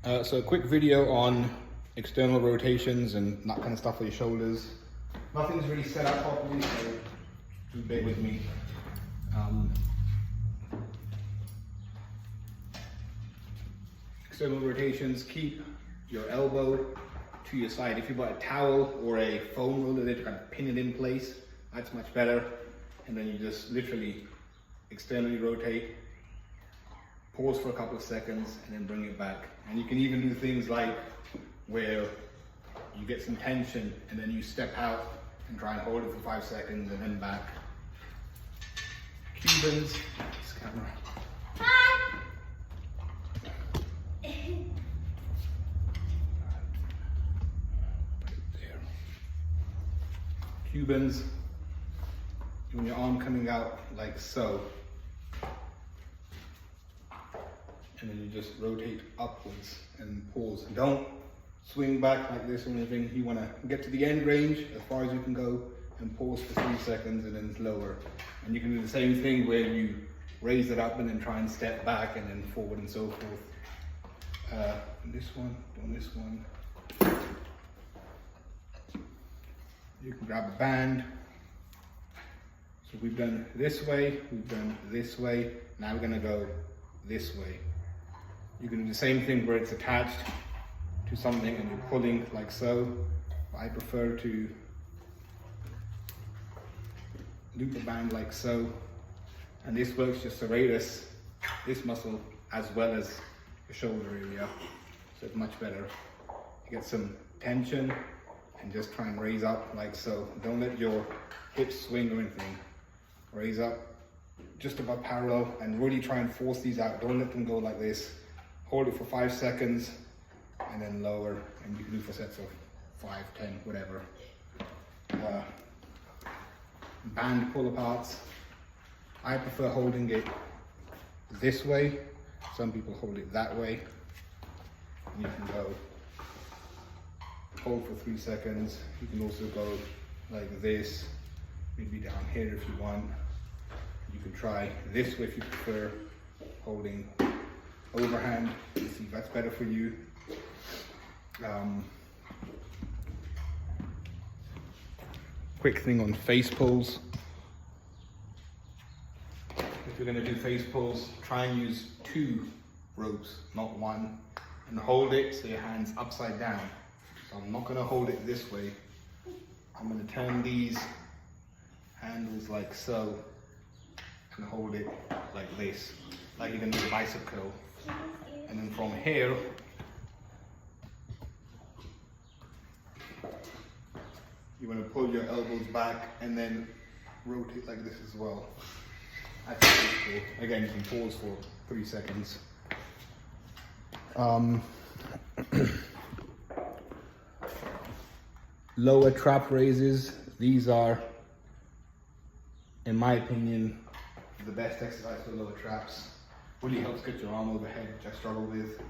So a quick video on external rotations and that kind of stuff for your shoulders. Nothing's really set up properly, so do bear with me. External rotations, keep your elbow to your side. If you've got a towel or a foam roller there to kind of pin it in place, that's much better. And then you just literally externally rotate, pause for a couple of seconds, and then bring it back. And you can even do things like where you get some tension and then you step out and try and hold it for 5 seconds and then back. Cubans, this camera. There. Cubans, you want your arm coming out like so. And then you just rotate upwards and pause. And don't swing back like this or anything. You want to get to the end range as far as you can go and pause for 3 seconds and then lower. And you can do the same thing where you raise it up and then try and step back and then forward and so forth. This one, on this one. You can grab a band. So we've done this way, we've done this way. Now we're going to go this way. You can do the same thing where it's attached to something and you're pulling like so. I prefer to loop a band like so. And this works just to raise this muscle as well as the shoulder area. So it's much better. You get some tension and just try and raise up like so. Don't let your hips swing or anything. Raise up just about parallel and really try and force these out. Don't let them go like this. Hold it for 5 seconds and then lower, and you can do for sets of 5, 10, whatever. Band pull aparts. I prefer holding it this way. Some people hold it that way. And you can go hold for 3 seconds. You can also go like this, maybe down here if you want. You can try this way if you prefer, holding overhand. See if that's better for you. Quick thing on face pulls. If you're going to do face pulls, try and use 2 ropes, not 1, and hold it so your hand's upside down. So I'm not going to hold it this way. I'm going to turn these handles like so and hold it like this, like you're going to do a bicep curl. And then from here, you want to pull your elbows back and then rotate like this as well. That's pretty cool. Again, you can pause for 3 seconds. Lower trap raises. These are, in my opinion, the best exercise for lower traps. Really helps get your arm overhead, which I struggle with.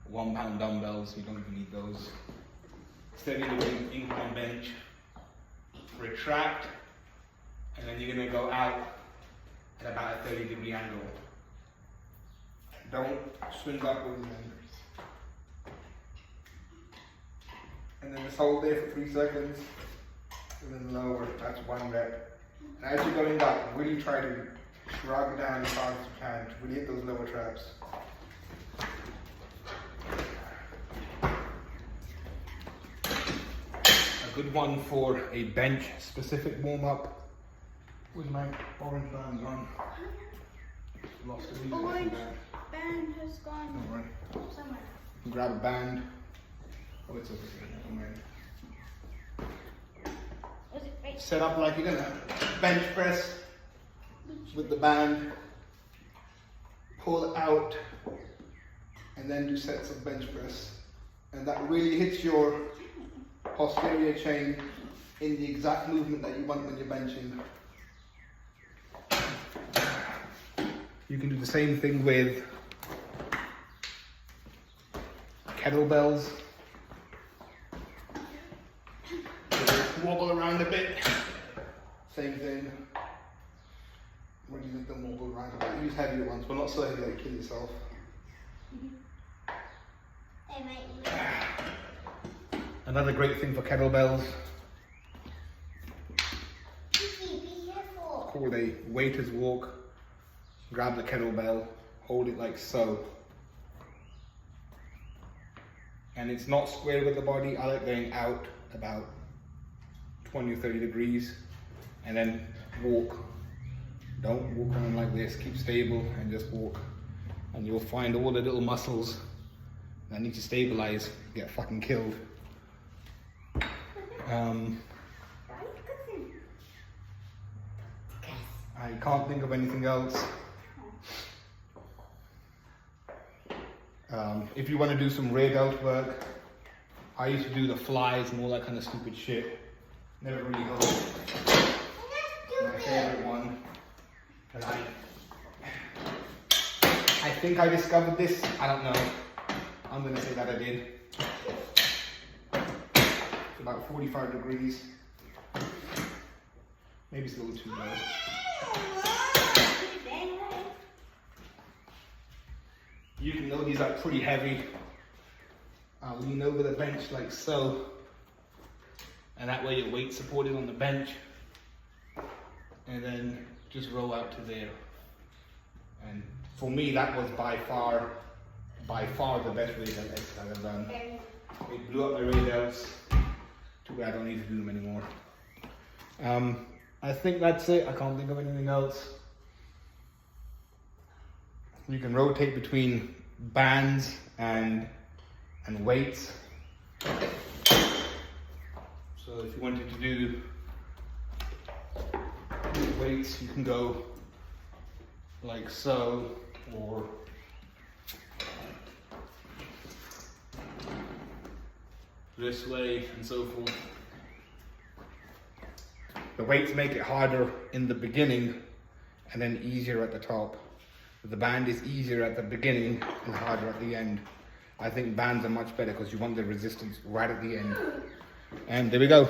1 pound dumbbells, you don't even need those. Steady the weight, incline bench. Retract, and then you're going to go out at about a 30-degree angle. Don't swing backwards and then just hold there for 3 seconds and then lower. That's 1 rep. And as you're going up, really try to shrug down as hard as you can to really hit those lower traps. A good one for a bench specific warm-up with my orange bands on. Lost the orange band has gone somewhere. You can grab a band. Oh, it's over here. Right. Set up like you're gonna bench press with the band. Pull it out and then do sets of bench press. And that really hits your posterior chain in the exact movement that you want when you're benching. You can do the same thing with kettlebells. Wobble around a bit. Same thing. When you let them wobble around a bit. Use heavier ones, but not so heavy that you kill yourself. Another great thing for kettlebells, called a waiter's walk. Grab the kettlebell, hold it like so. And it's not square with the body. I like going out about 20 or 30 degrees and then walk. Don't walk around like this, keep stable and just walk. And you'll find all the little muscles that need to stabilize get fucking killed. I can't think of anything else. If you want to do some rear delt work, I used to do the flies and all that kind of stupid shit. Never really helped. My favorite one. And I think I discovered this. I don't know. I'm gonna say that I did. It's about 45 degrees. Maybe it's a little too low. You can know these are pretty heavy. I'll lean over the bench like so. And that way your weight's supported on the bench. And then just roll out to there. And for me, that was by far the best rear delt exercise I've done. It blew up my rear delts to where I don't need to do them anymore. I think that's it. I can't think of anything else. You can rotate between bands and weights. So if you wanted to do weights, you can go like so, or this way, and so forth. The weights make it harder in the beginning and then easier at the top. The band is easier at the beginning and harder at the end. I think bands are much better because you want the resistance right at the end. And there we go.